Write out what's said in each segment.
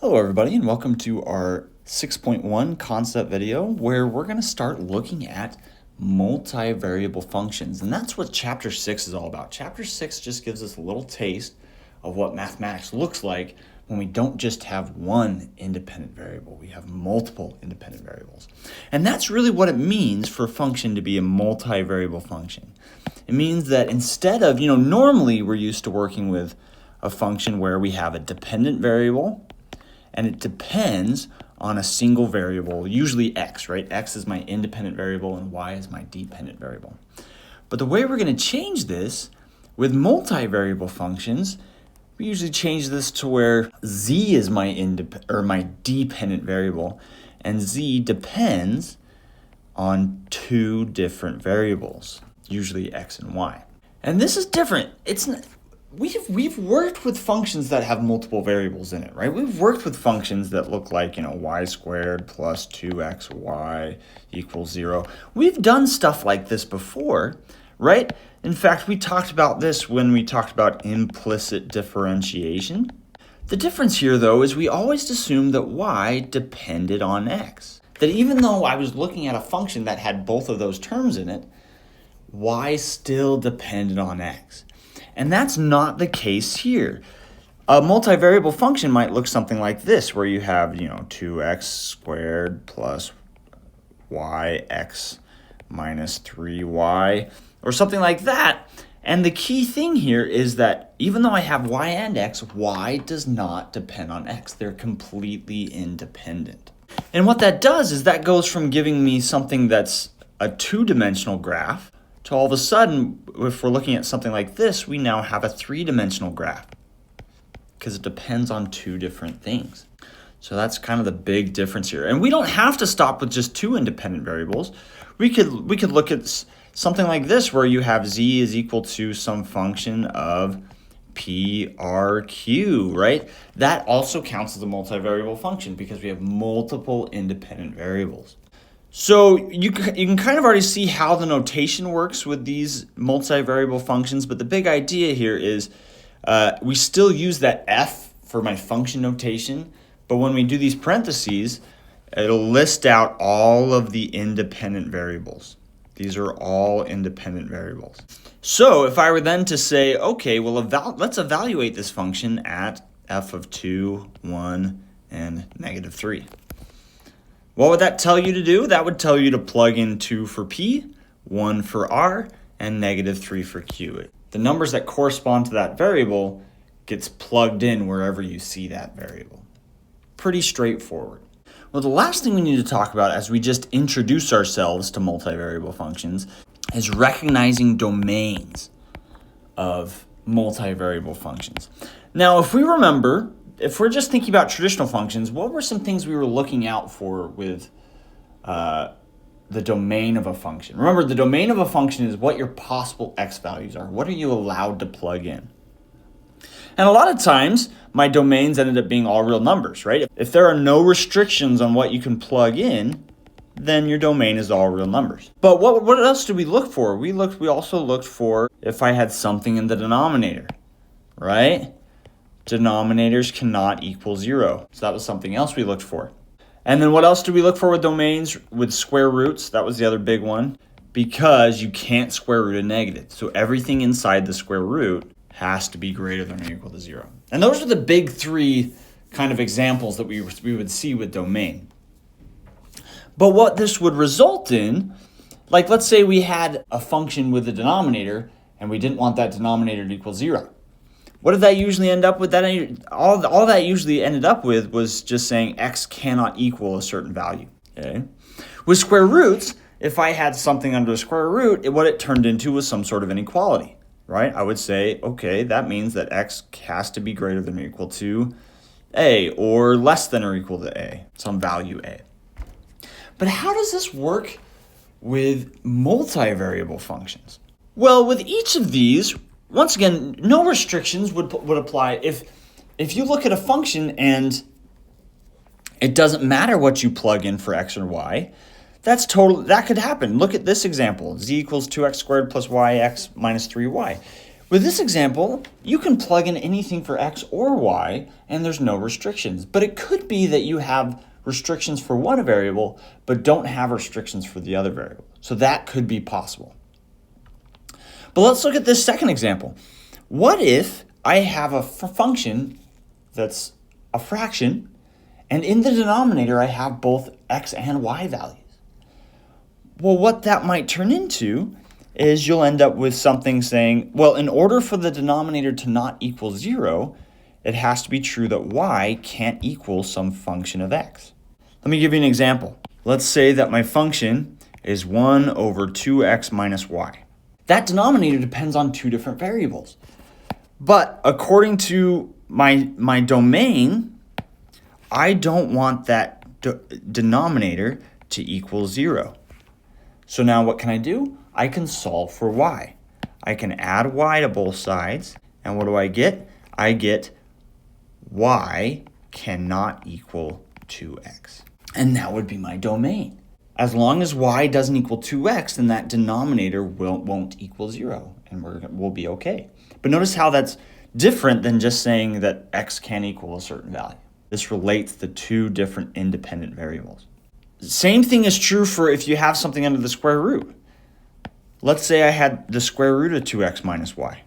Hello everybody and welcome to our 6.1 concept video where we're going to start looking at multivariable functions, and that's what chapter 6 is all about. Chapter 6 just gives us a little taste of what mathematics looks like when we don't just have one independent variable, we have multiple independent variables. And that's really what it means for a function to be a multivariable function. It means that instead of, normally we're used to working with a function where we have a dependent variable and it depends on a single variable, usually x, right? X is my independent variable and y is my dependent variable. But the way we're going to change this with multivariable functions, we usually change this to where z is my dependent variable and z depends on two different variables, usually x and y. And this is different. We've worked with functions that have multiple variables in it, right? We've worked with functions that look like, y squared plus 2xy equals 0. We've done stuff like this before, right? In fact, we talked about this when we talked about implicit differentiation. The difference here, though, is we always assumed that y depended on x. That even though I was looking at a function that had both of those terms in it, y still depended on x. And that's not the case here. A multivariable function might look something like this, where you have, 2x squared plus yx minus 3y, or something like that. And the key thing here is that even though I have y and x, y does not depend on x. They're completely independent. And what that does is that goes from giving me something that's a two-dimensional graph to all of a sudden, if we're looking at something like this, we now have a three-dimensional graph because it depends on two different things. So that's kind of the big difference here. And we don't have to stop with just two independent variables. We could look at something like this where you have z is equal to some function of PRQ, right? That also counts as a multivariable function because we have multiple independent variables. So you can kind of already see how the notation works with these multivariable functions, but the big idea here is we still use that f for my function notation, but when we do these parentheses, it'll list out all of the independent variables. These are all independent variables. So if I were then to say, okay, well, let's evaluate this function at f of 2, 1, and negative 3. What would that tell you to do? That would tell you to plug in 2 for P, 1 for R, and negative 3 for Q. The numbers that correspond to that variable gets plugged in wherever you see that variable. Pretty straightforward. Well, the last thing we need to talk about as we just introduce ourselves to multivariable functions is recognizing domains of multivariable functions. Now, if we remember, if we're just thinking about traditional functions, what were some things we were looking out for with the domain of a function? Remember, the domain of a function is what your possible x values are. What are you allowed to plug in? And a lot of times, my domains ended up being all real numbers, right? If there are no restrictions on what you can plug in, then your domain is all real numbers. But what else did we look for? We also looked for if I had something in the denominator, right? Denominators cannot equal 0. So that was something else we looked for. And then what else do we look for with domains? With square roots, that was the other big one, because you can't square root a negative. So everything inside the square root has to be greater than or equal to 0. And those are the big three kind of examples that we would see with domain. But what this would result in, like let's say we had a function with a denominator and we didn't want that denominator to equal 0. What did that usually end up with? All that usually ended up with was just saying x cannot equal a certain value. Okay? With square roots, if I had something under the square root, what it turned into was some sort of inequality, right? I would say, okay, that means that x has to be greater than or equal to a, or less than or equal to a, some value a. But how does this work with multivariable functions? Well, with each of these, once again, no restrictions would apply. If you look at a function and it doesn't matter what you plug in for x or y, that could happen. Look at this example. Z equals 2x squared plus yx minus 3y. With this example, you can plug in anything for x or y, and there's no restrictions. But it could be that you have restrictions for one variable, but don't have restrictions for the other variable. So that could be possible. But let's look at this second example. What if I have a function that's a fraction, and in the denominator I have both x and y values? Well, what that might turn into is you'll end up with something saying, well, in order for the denominator to not equal 0, it has to be true that y can't equal some function of x. Let me give you an example. Let's say that my function is 1 over 2x minus y. That denominator depends on two different variables. But according to my domain, I don't want that denominator to equal 0. So now what can I do? I can solve for y. I can add y to both sides, and what do I get? I get y cannot equal 2x. And that would be my domain. As long as y doesn't equal 2x, then that denominator won't equal 0, and we'll be okay. But notice how that's different than just saying that x can equal a certain value. This relates the two different independent variables. Same thing is true for if you have something under the square root. Let's say I had the square root of 2x minus y.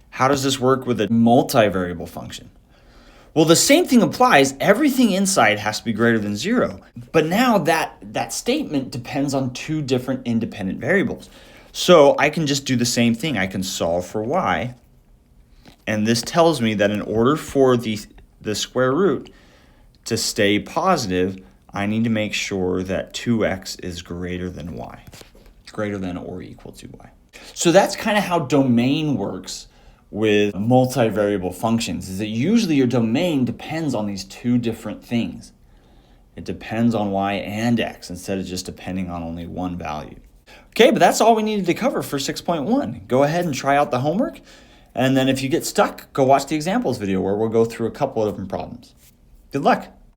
How does this work with a multivariable function? Well, the same thing applies. Everything inside has to be greater than 0. But now that statement depends on two different independent variables. So I can just do the same thing. I can solve for y. And this tells me that in order for the square root to stay positive, I need to make sure that 2x is greater than y. Greater than or equal to y. So that's kind of how domain works with multivariable functions, is that usually your domain depends on these two different things. It depends on y and x instead of just depending on only one value. Okay, but that's all we needed to cover for 6.1. Go ahead and try out the homework, and then if you get stuck, go watch the examples video where we'll go through a couple of different problems. Good luck.